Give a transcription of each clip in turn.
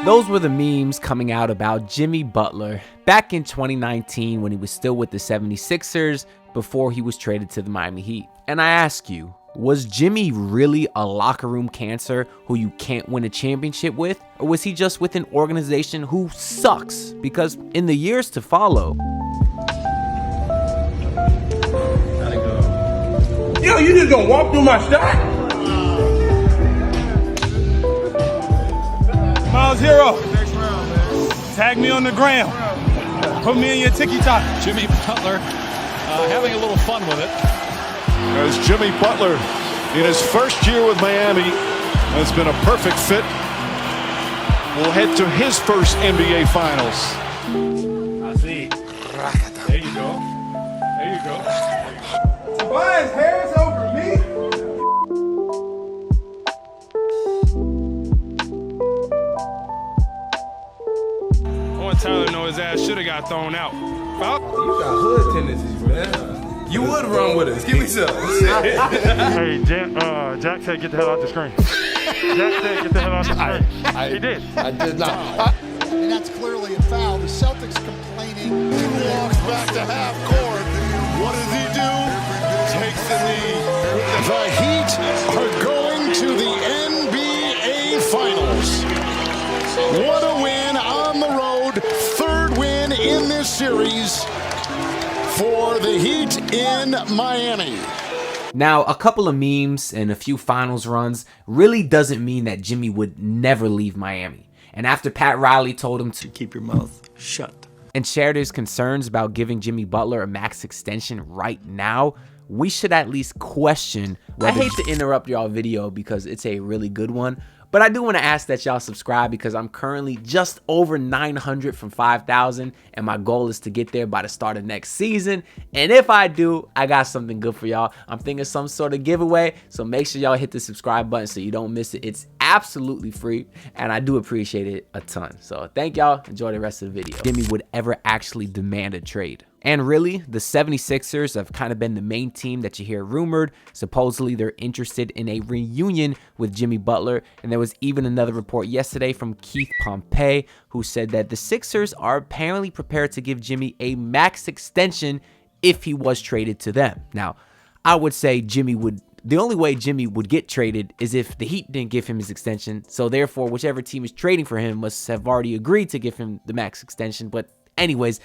Those were the memes coming out about Jimmy Butler back in 2019 when he was still with the 76ers before he was traded to the Miami Heat. And I ask you, was Jimmy really a locker room cancer who you can't win a championship with? Or was he just with an organization who sucks? Because in the years to follow... Yo, you just gonna walk through my shot? Miles Hero, tag me on the gram. Put me in your TikTok. Jimmy Butler having a little fun with it. As Jimmy Butler in his first year with Miami has been a perfect fit. We'll head to his first NBA Finals. I see. There you go. There you go. Tobias Harris over me? Tyler know his ass should have got thrown out. You got hood tendencies, man. You would run with us. Give me some. Hey, Jack said get the hell out the screen. Jack said get the hell out the screen. He did. I did not. And that's clearly a foul. The Celtics complaining. He walks back to half court. What does he do? Takes the knee. The Heat are going to the NBA Finals. What a win on the road. Third win in this series for the Heat in Miami. Now, a couple of memes and a few finals runs really doesn't mean that Jimmy would never leave Miami. And after Pat Riley told him to keep your mouth shut and shared his concerns about giving Jimmy Butler a max extension right now, we should at least question whether... I hate to interrupt y'all video because it's a really good one, but I do want to ask that y'all subscribe because I'm currently just over 900 from 5,000 and my goal is to get there by the start of next season. And if I do, I got something good for y'all. I'm thinking some sort of giveaway, so make sure y'all hit the subscribe button so you don't miss it. It's absolutely free and I do appreciate it a ton. So thank y'all. Enjoy the rest of the video. Jimmy would ever actually demand a trade. And really, the 76ers have kind of been the main team that you hear rumored. Supposedly, they're interested in a reunion with Jimmy Butler. And there was even another report yesterday from Keith Pompey, who said that the Sixers are apparently prepared to give Jimmy a max extension if he was traded to them. Now, I would say the only way Jimmy would get traded is if the Heat didn't give him his extension. So therefore, whichever team is trading for him must have already agreed to give him the max extension. But anyways,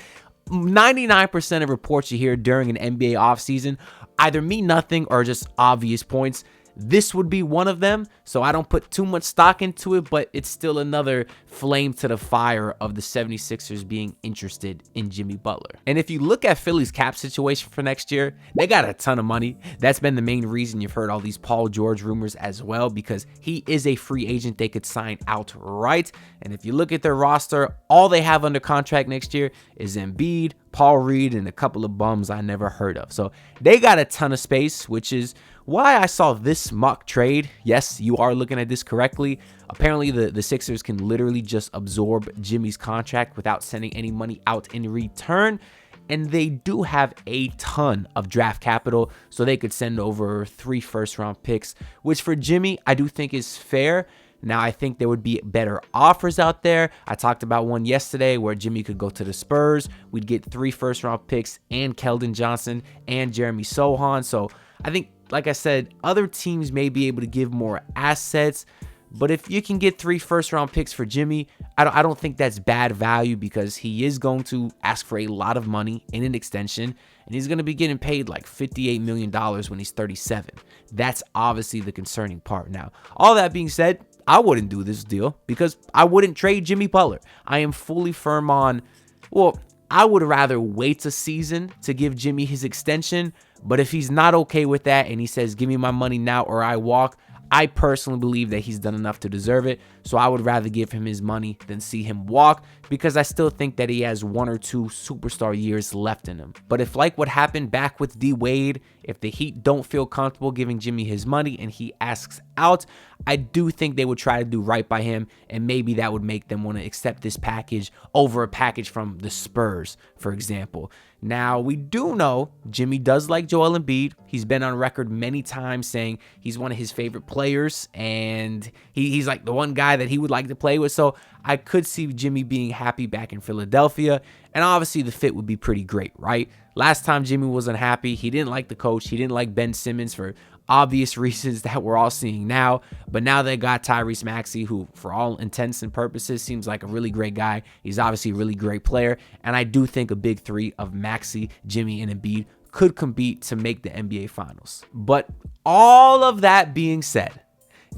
99% of reports you hear during an NBA offseason either mean nothing or just obvious points. This would be one of them, so I don't put too much stock into it, but it's still another flame to the fire of the 76ers being interested in Jimmy Butler. And if you look at Philly's cap situation for next year, they got a ton of money. That's been the main reason you've heard all these Paul George rumors as well, because he is a free agent they could sign outright. And if you look at their roster, all they have under contract next year is Embiid, Paul Reed, and a couple of bums I never heard of. So they got a ton of space, which is why I saw this mock trade. Yes, you are looking at this correctly. Apparently, the Sixers can literally just absorb Jimmy's contract without sending any money out in return. And they do have a ton of draft capital, so they could send over 3 first-round picks, which for Jimmy, I do think is fair. Now, I think there would be better offers out there. I talked about one yesterday where Jimmy could go to the Spurs. We'd get 3 first-round picks and Keldon Johnson and Jeremy Sohan. So I think, like I said, other teams may be able to give more assets. But if you can get 3 first-round picks for Jimmy, I don't think that's bad value because he is going to ask for a lot of money in an extension. And he's going to be getting paid like $58 million when he's 37. That's obviously the concerning part. Now, all that being said, I wouldn't do this deal because I wouldn't trade Jimmy Butler. I am fully firm on, well, I would rather wait a season to give Jimmy his extension. But if he's not okay with that and he says, give me my money now or I walk, I personally believe that he's done enough to deserve it. So I would rather give him his money than see him walk because I still think that he has 1 or 2 superstar years left in him. But if like what happened back with D Wade, if the Heat don't feel comfortable giving Jimmy his money and he asks out, I do think they would try to do right by him, and maybe that would make them want to accept this package over a package from the Spurs, for example. Now, we do know Jimmy does like Joel Embiid. He's been on record many times saying he's one of his favorite players, and he's like the one guy guy that he would like to play with. So I could see Jimmy being happy back in Philadelphia. And obviously the fit would be pretty great, right? Last time Jimmy was unhappy, he didn't like the coach. He didn't like Ben Simmons for obvious reasons that we're all seeing now. But now they got Tyrese Maxey, who for all intents and purposes seems like a really great guy. He's obviously a really great player. And I do think a big three of Maxey, Jimmy, and Embiid could compete to make the NBA Finals. But all of that being said,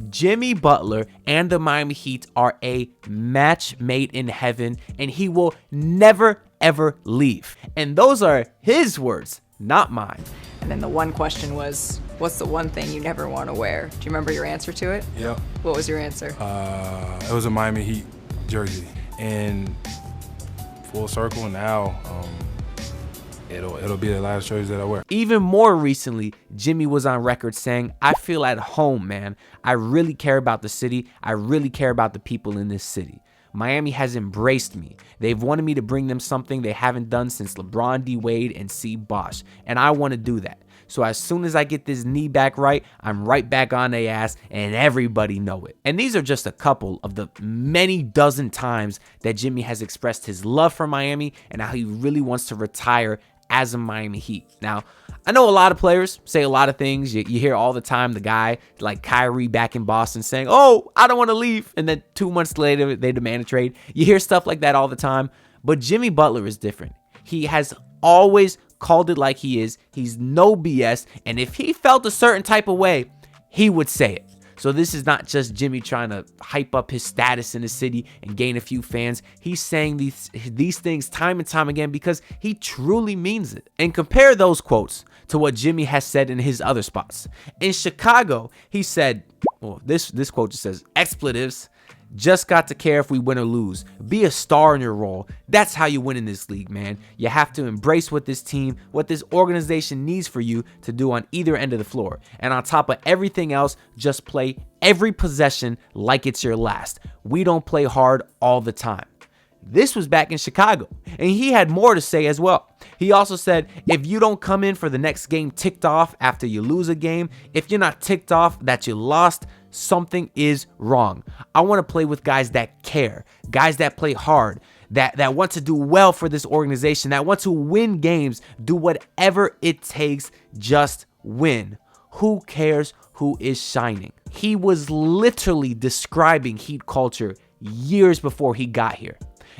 Jimmy Butler and the Miami Heat are a match made in heaven, and he will never, ever leave. And those are his words, not mine. And then the one question was, what's the one thing you never want to wear? Do you remember your answer to it? Yep. What was your answer? It was a Miami Heat jersey. And full circle now, it'll be the last jersey that I wear. Even more recently, Jimmy was on record saying, I feel at home, man. I really care about the city. I really care about the people in this city. Miami has embraced me. They've wanted me to bring them something they haven't done since LeBron D. Wade and C. Bosh, and I want to do that. So as soon as I get this knee back right, I'm right back on their ass, and everybody know it. And these are just a couple of the many dozen times that Jimmy has expressed his love for Miami and how he really wants to retire as a Miami Heat. Now, I know a lot of players say a lot of things. You hear all the time the guy like Kyrie back in Boston saying, oh, I don't want to leave. And then 2 months later, they demand a trade. You hear stuff like that all the time. But Jimmy Butler is different. He has always called it like he is. He's no BS. And if he felt a certain type of way, he would say it. So this is not just Jimmy trying to hype up his status in the city and gain a few fans. He's saying these things time and time again because he truly means it. And compare those quotes to what Jimmy has said in his other spots. In Chicago, he said, well, this quote just says, expletives. Just got to care if we win or lose. Be a star in your role. That's how you win in this league, man. You have to embrace what this team, what this organization needs for you to do on either end of the floor. And on top of everything else, just play every possession like it's your last. We don't play hard all the time. This was back in Chicago, and he had more to say as well. He also said, if you don't come in for the next game ticked off after you lose a game, if you're not ticked off that you lost, something is wrong. I want to play with guys that care, guys that play hard, that want to do well for this organization, that want to win games, do whatever it takes, just win. Who cares who is shining? He was literally describing Heat culture years before he got here.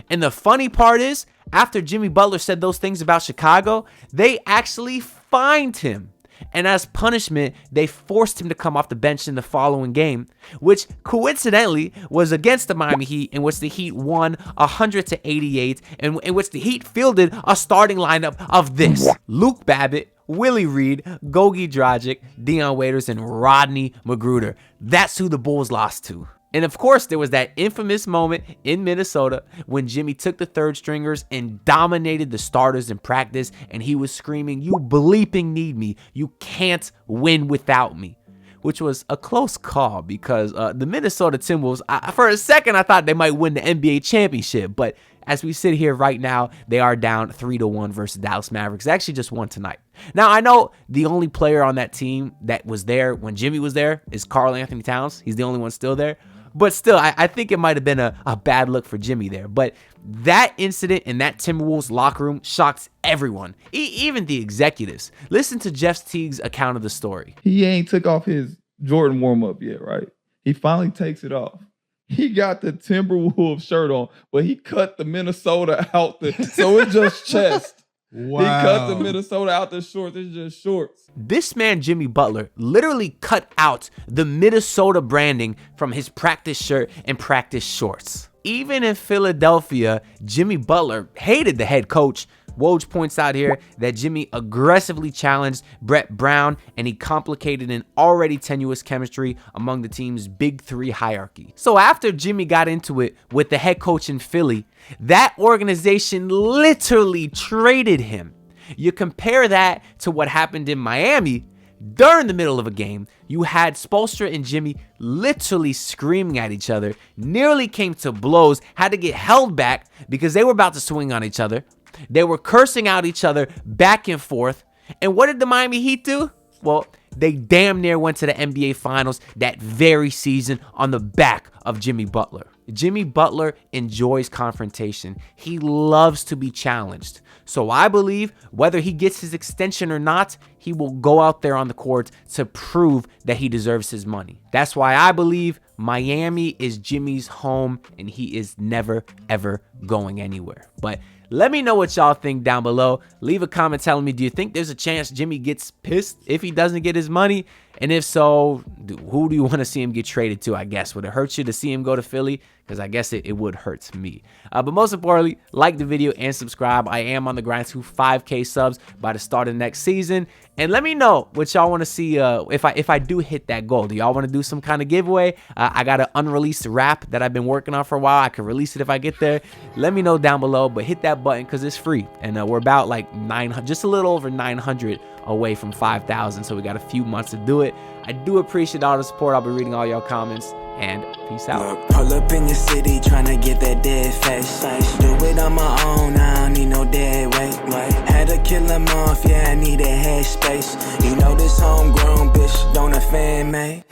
And the funny part is, after Jimmy Butler said those things about Chicago, they actually fined him. And as punishment, they forced him to come off the bench in the following game, which coincidentally was against the Miami Heat, in which the Heat won 100-88, and in which the Heat fielded a starting lineup of this: Luke Babbitt, Willie Reed, Gogi Dragic, Dion Waiters, and Rodney Magruder. That's who the Bulls lost to. And of course, there was that infamous moment in Minnesota when Jimmy took the third stringers and dominated the starters in practice, and he was screaming, "You bleeping need me. You can't win without me." Which was a close call because the Minnesota Timberwolves, for a second, I thought they might win the NBA championship. But as we sit here right now, they are down 3-1 versus Dallas Mavericks. They actually just won tonight. Now, I know the only player on that team that was there when Jimmy was there is Karl Anthony Towns. He's the only one still there. But still, I think it might have been a bad look for Jimmy there. But that incident in that Timberwolves locker room shocked everyone, even the executives. Listen to Jeff Teague's account of the story. He ain't took off his Jordan warm-up yet, right? He finally takes it off. He got the Timberwolves shirt on, but he cut the Minnesota out so it's just chest. Wow. He cut the Minnesota out the shorts. It's just shorts. This man, Jimmy Butler, literally cut out the Minnesota branding from his practice shirt and practice shorts. Even in Philadelphia, Jimmy Butler hated the head coach. Woj points out here that Jimmy aggressively challenged Brett Brown, and he complicated an already tenuous chemistry among the team's big three hierarchy. So after Jimmy got into it with the head coach in Philly, that organization literally traded him. You compare that to what happened in Miami. During the middle of a game, you had Spoelstra and Jimmy literally screaming at each other, nearly came to blows, had to get held back because they were about to swing on each other. They were cursing out each other back and forth. And what did the Miami Heat do? Well, They damn near went to the NBA Finals that very season on the back of Jimmy Butler. Jimmy Butler enjoys confrontation. He loves to be challenged. So I believe whether he gets his extension or not, he will go out there on the court to prove that he deserves his money. That's why I believe Miami is Jimmy's home and he is never, ever going anywhere. But let me know what y'all think down below. Leave a comment telling me, do you think there's a chance Jimmy gets pissed if he doesn't get his money? And if so, who do you want to see him get traded to, I guess? Would it hurt you to see him go to Philly? Because I guess it would hurt me. But most importantly, like the video and subscribe. I am on the grind to 5K subs by the start of next season. And let me know what y'all want to see if I do hit that goal. Do y'all want to do some kind of giveaway? I got an unreleased rap that I've been working on for a while. I could release it if I get there. Let me know down below, but hit that button because it's free. And we're about like 900, just a little over 900 away from 5,000. So we got a few months to do it. I do appreciate all the support. I'll be reading all y'all comments. And peace out. Look, pull up in your city trying to get that dead face. Do it on my own, I don't need no dead weight. Had to kill him off, yeah, I need a head space. You know this homegrown bitch don't offend me.